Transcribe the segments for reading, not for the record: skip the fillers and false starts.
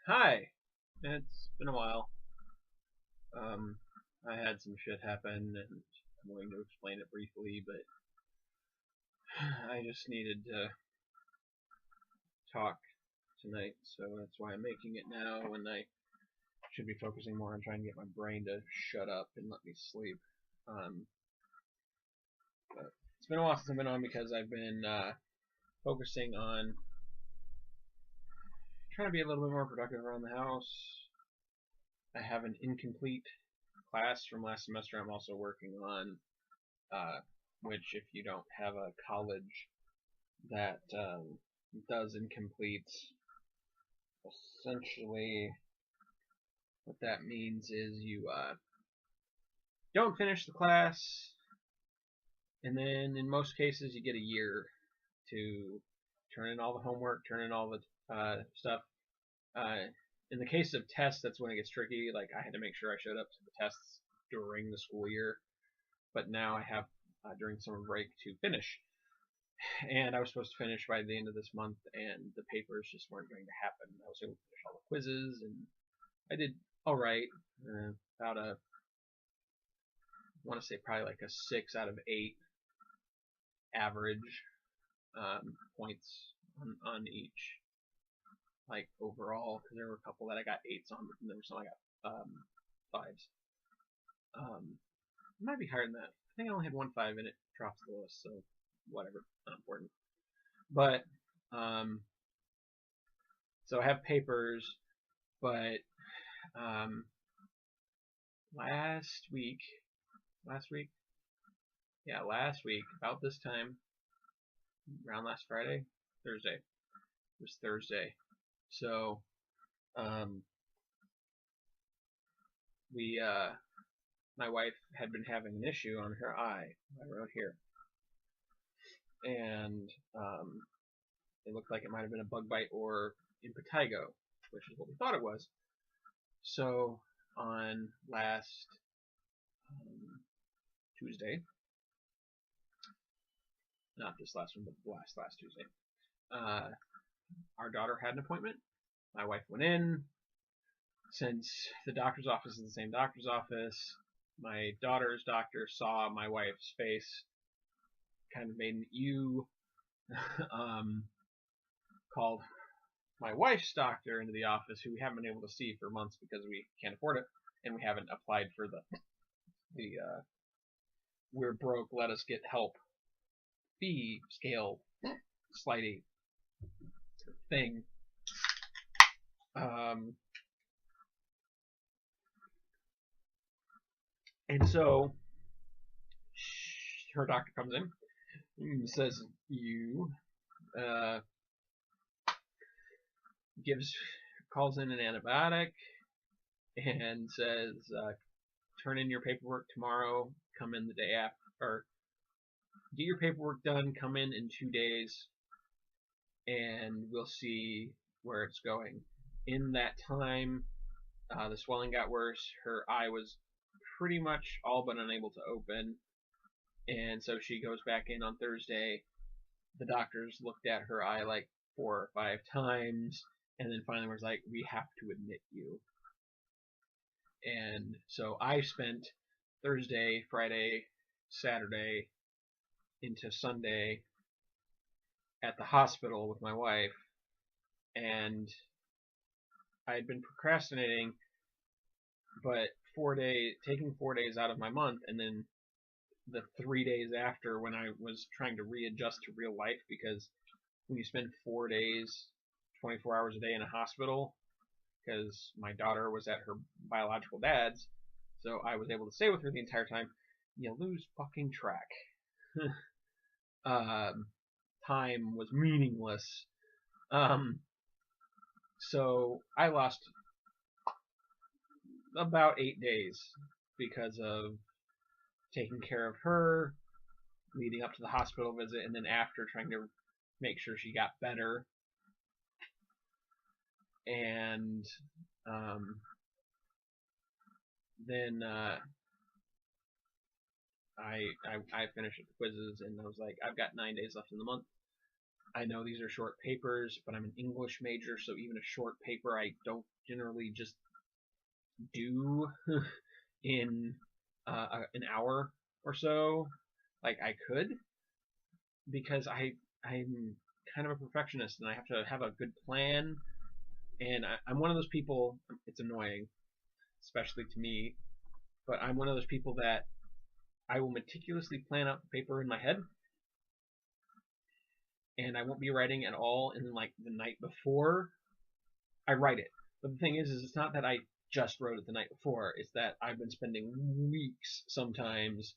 Hi. It's been a while. Um, I had some shit happen, and I'm going to explain it briefly, but I just needed to talk tonight, so that's why I'm making it now when I should be focusing more on trying to get my brain to shut up and let me sleep. Um, but it's been a while since I've been on because I've been focusing on trying to be a little bit more productive around the house. I have an incomplete class from last semester I'm also working on, uh, which if you don't have a college that does incomplete, essentially what that means is you don't finish the class, and then in most cases you get a year to turn in all the homework, turn in all the stuff. Uh, in the case of tests, that's when it gets tricky. Like I had to make sure I showed up to the tests during the school year, but now I have during summer break to finish. And I was supposed to finish by the end of this month, and the papers just weren't going to happen. I was able to finish all the quizzes, and I did all right. About a, I want to say probably like a 6 out of 8 average points on each, like overall, because there were a couple that I got 8s on, but there were some I got 5s. It might be higher than that. I think I only had 1 5 and it drops the list, so whatever, not important. But so I have papers, but um, last week, last week, yeah, last week, about this time, around last Friday, Thursday, it was Thursday. So, um, my wife had been having an issue on her eye. I wrote here, and it looked like it might have been a bug bite or impetigo, which is what we thought it was. So, on last Tuesday, not this last one, but last Tuesday, uh, our daughter had an appointment. My wife went in. Since the doctor's office is the same doctor's office, my daughter's doctor saw my wife's face, kind of made an ew, called my wife's doctor into the office, who we haven't been able to see for months because we can't afford it, and we haven't applied for the we're broke, let us get help fee scale slidey thing. And so her doctor comes in and says, you uh, calls in an antibiotic and says, turn in your paperwork tomorrow, come in the day after, or get your paperwork done, come in 2 days, and we'll see where it's going. In that time, the swelling got worse. Her eye was pretty much all but unable to open, and so she goes back in on Thursday. The doctors looked at her eye like 4 or 5 times, and then finally was like, we have to admit you. And so I spent Thursday, Friday, Saturday into Sunday at the hospital with my wife, and I had been procrastinating, but taking 4 days out of my month, and then the 3 days after when I was trying to readjust to real life, because when you spend 4 days, 24 hours a day in a hospital, because my daughter was at her biological dad's, so I was able to stay with her the entire time, you lose fucking track. Time was meaningless. So I lost about 8 days because of taking care of her, leading up to the hospital visit, and then after trying to make sure she got better. And then I finished the quizzes, and I was like, I've got 9 days left in the month. I know these are short papers, but I'm an English major, so even a short paper I don't generally just do in an hour or so. Like I could, because I'm kind of a perfectionist and I have to have a good plan. And I'm one of those people. It's annoying, especially to me, but I'm one of those people that I will meticulously plan out the paper in my head, and I won't be writing at all. And like the night before, I write it. But the thing is it's not that I just wrote it the night before. It's that I've been spending weeks sometimes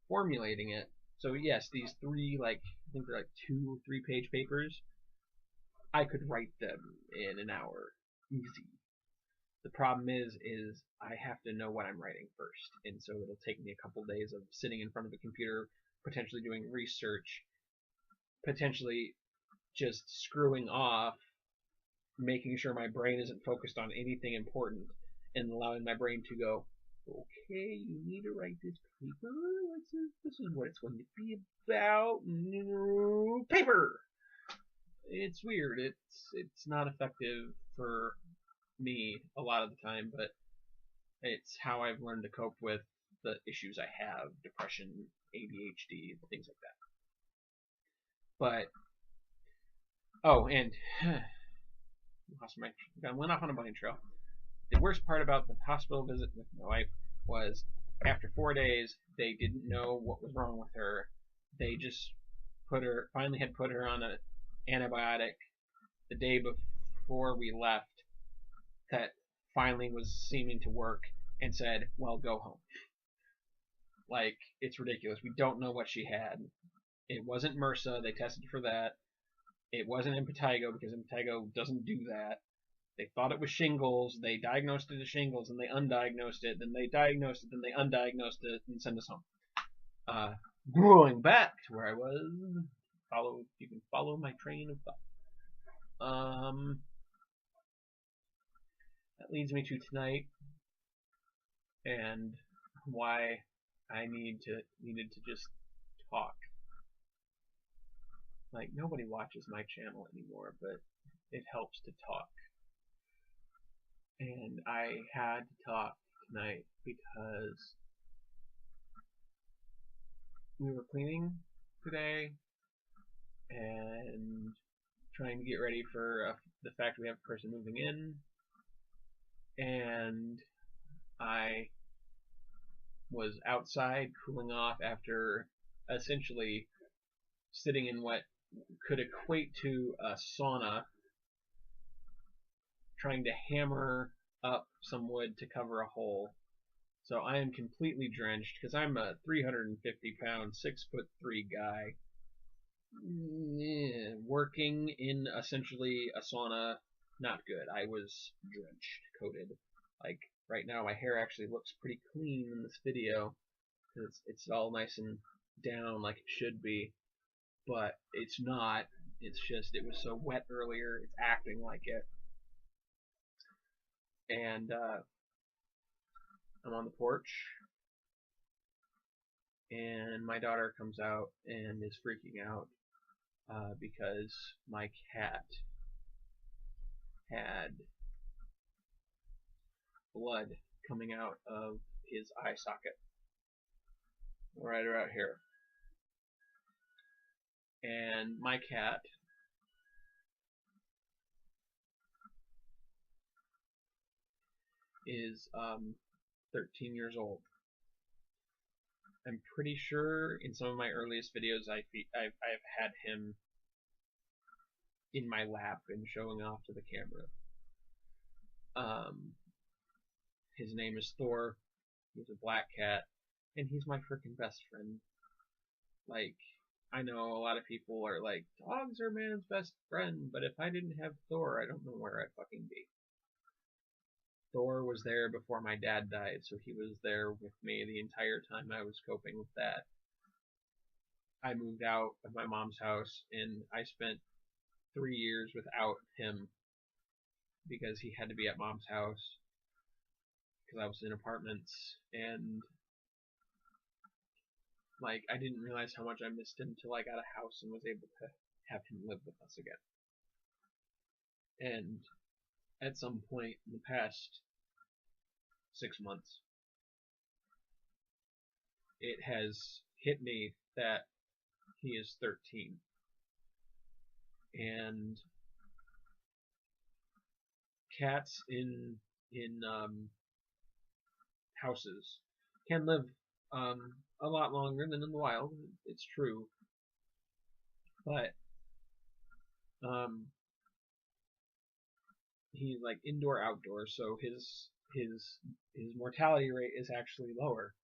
formulating it. So yes, these three, like I think they're like 2 or 3 page papers, I could write them in an hour, easy. The problem is I have to know what I'm writing first, and so it'll take me a couple days of sitting in front of a computer, potentially doing research, potentially just screwing off, making sure my brain isn't focused on anything important, and allowing my brain to go, okay, you need to write this paper. This is what it's going to be about. Paper. It's weird. It's not effective for me a lot of the time, but it's how I've learned to cope with the issues I have, depression, ADHD, things like that. But oh, and I went off on a bunny trail. The worst part about the hospital visit with my wife was after 4 days, they didn't know what was wrong with her. They just finally had put her on an antibiotic the day before we left that finally was seeming to work, and said, well, go home. Like, it's ridiculous. We don't know what she had. It wasn't MRSA. They tested for that. It wasn't impetigo, because impetigo doesn't do that. They thought it was shingles. They diagnosed it as shingles, and they undiagnosed it. Then they diagnosed it, then they undiagnosed it, and sent us home. Going back to where I was, you can follow my train of thought. That leads me to tonight, and why I needed to just talk. Like, nobody watches my channel anymore, but it helps to talk. And I had to talk tonight because we were cleaning today and trying to get ready for the fact we have a person moving in, and I was outside cooling off after essentially sitting in what could equate to a sauna, trying to hammer up some wood to cover a hole. So I am completely drenched because I'm a 350-pound, 6'3" guy working in essentially a sauna. Not good. I was drenched, coated. Like right now, my hair actually looks pretty clean in this video because it's all nice and down like it should be, but it's not. It's just it was so wet earlier. It's acting like it. And I'm on the porch, and my daughter comes out and is freaking out because my cat had blood coming out of his eye socket right around here. And my cat is 13 years old. I'm pretty sure in some of my earliest videos I've had him in my lap and showing off to the camera. His name is Thor. He's a black cat, and he's my freaking best friend. Like, I know a lot of people are like, dogs are man's best friend, but if I didn't have Thor, I don't know where I'd fucking be. Thor was there before my dad died, so he was there with me the entire time I was coping with that. I moved out of my mom's house, and I spent 3 years without him because he had to be at mom's house because I was in apartments, and like I didn't realize how much I missed him until I got a house and was able to have him live with us again. And at some point in the past 6 months, it has hit me that he is 13. And cats in houses can live a lot longer than in the wild. It's true, but he's like indoor outdoor, so his mortality rate is actually lower,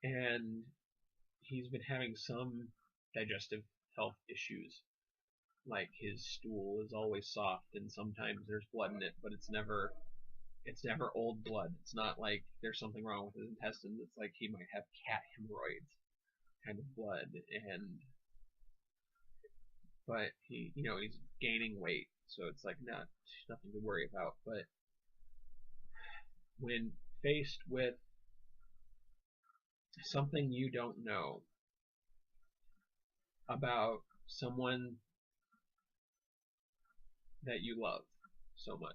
and he's been having some digestive health issues. Like his stool is always soft, and sometimes there's blood in it, but it's never old blood. It's not like there's something wrong with his intestines. It's like he might have cat hemorrhoids kind of blood, but he's gaining weight, so it's like nothing to worry about. But when faced with something you don't know about someone that you love so much,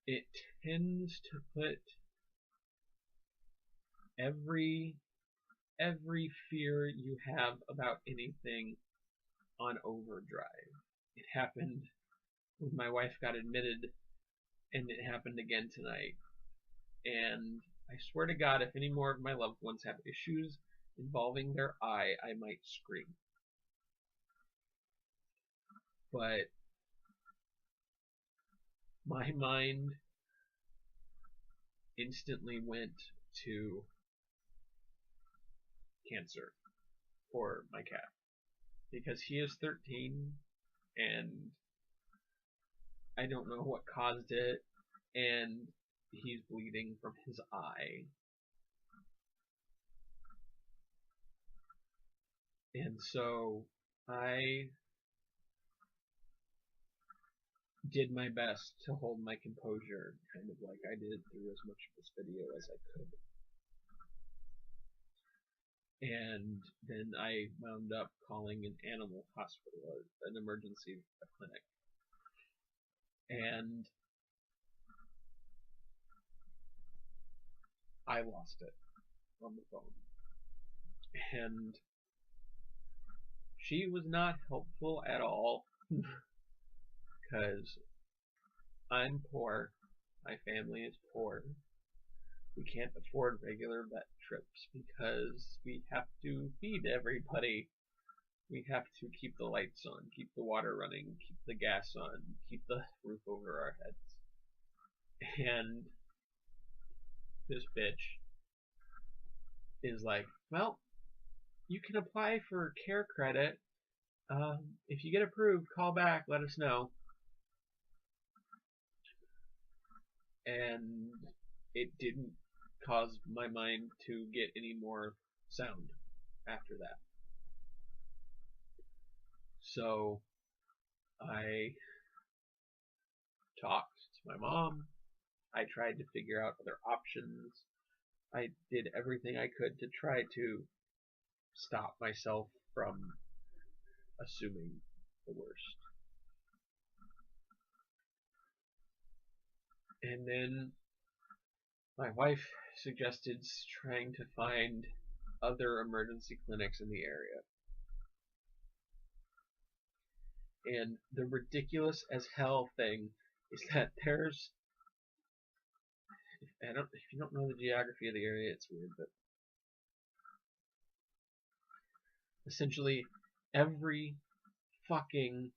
it tends to put every fear you have about anything on overdrive. It happened when my wife got admitted, and it happened again tonight. And I swear to God, if any more of my loved ones have issues involving their eye, I might scream. But my mind instantly went to cancer for my cat, because he is 13 and I don't know what caused it, and he's bleeding from his eye. And so I did my best to hold my composure, kind of like I did through as much of this video as I could. And then I wound up calling an animal hospital, an emergency clinic. And I lost it on the phone. And she was not helpful at all, because I'm poor, my family is poor. We can't afford regular vet trips because we have to feed everybody. We have to keep the lights on, keep the water running, keep the gas on, keep the roof over our heads. And this bitch is like, well, you can apply for care credit. If you get approved, call back, let us know. And it didn't cause my mind to get any more sound after that. So I talked to my mom. I tried to figure out other options. I did everything I could to try to stop myself from assuming the worst. And then my wife suggested trying to find other emergency clinics in the area. And the ridiculous as hell thing is that there's, if you don't know the geography of the area, it's weird, but essentially every fucking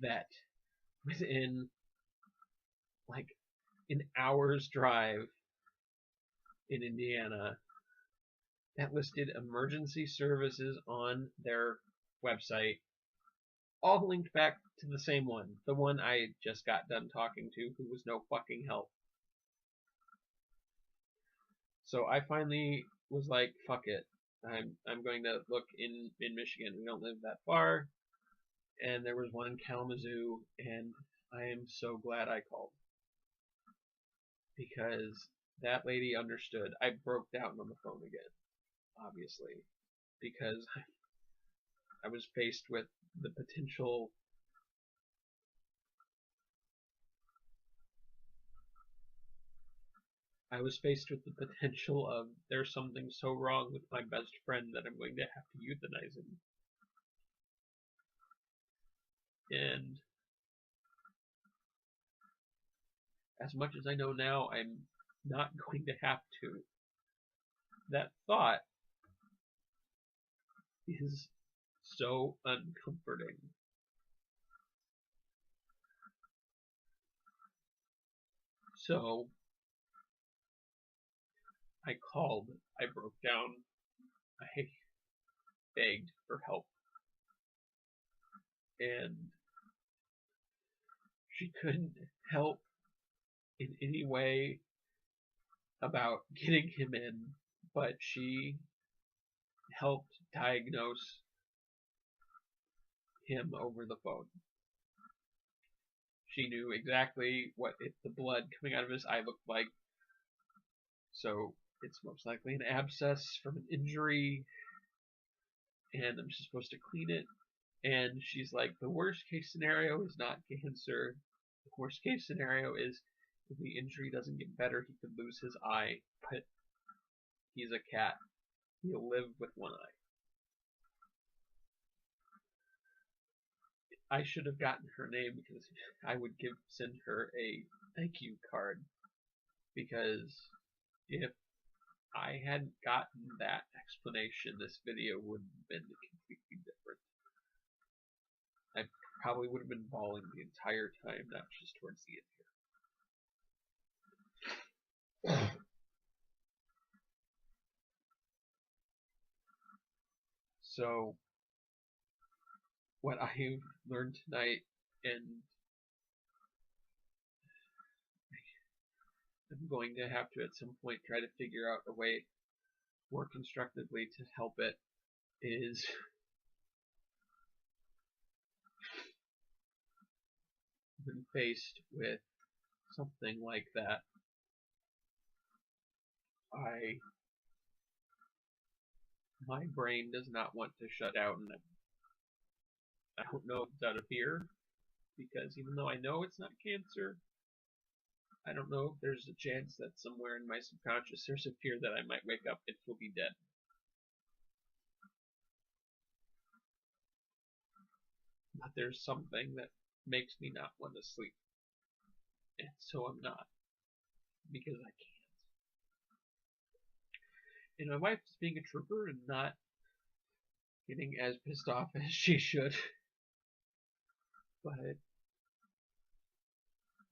vet within like an hour's drive in Indiana that listed emergency services on their website, all linked back to the same one, the one I just got done talking to, who was no fucking help. So I finally was like, fuck it, I'm going to look in Michigan. We don't live that far, and there was one in Kalamazoo, and I am so glad I called, because that lady understood. I broke down on the phone again, obviously, because I was faced with the potential of there's something so wrong with my best friend that I'm going to have to euthanize him. And as much as I know now I'm not going to have to, that thought is so uncomforting. So I called, I broke down, I begged for help, and she couldn't help in any way about getting him in, but she helped diagnose him over the phone. She knew exactly what the blood coming out of his eye looked like, so it's most likely an abscess from an injury, and I'm just supposed to clean it. And she's like, the worst case scenario is not cancer. The worst case scenario is if the injury doesn't get better, he could lose his eye, but he's a cat. He'll live with one eye. I should have gotten her name because I would send her a thank you card, because if I hadn't gotten that explanation, this video would have been completely different. I probably would have been bawling the entire time, not just towards the end here. So, what I've learned tonight, and I'm going to have to at some point try to figure out a way more constructively to help it, is when faced with something like that, my brain does not want to shut out, and I don't know if it's out of fear, because even though I know it's not cancer, I don't know if there's a chance that somewhere in my subconscious there's a fear that I might wake up and he'll be dead. But there's something that makes me not want to sleep, and so I'm not, because I can't. And my wife is being a trooper and not getting as pissed off as she should. But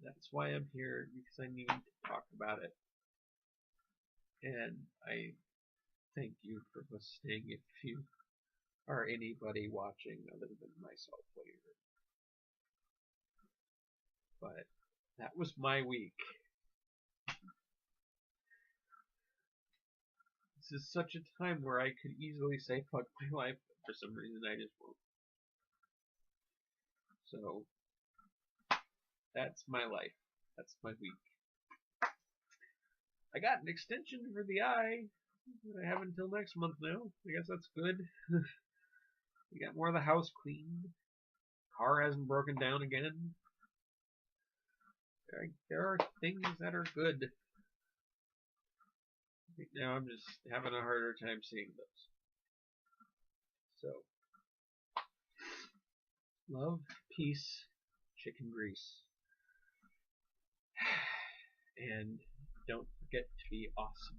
that's why I'm here, because I need to talk about it. And I thank you for listening if you are anybody watching other than myself later. But that was my week. This is such a time where I could easily say fuck my life, but for some reason I just won't. So that's my life. That's my week. I got an extension for the eye that I have until next month now. I guess that's good. We got more of the house cleaned. Car hasn't broken down again. There are things that are good. Right now I'm just having a harder time seeing those. So, love, peace, chicken grease. And don't forget to be awesome.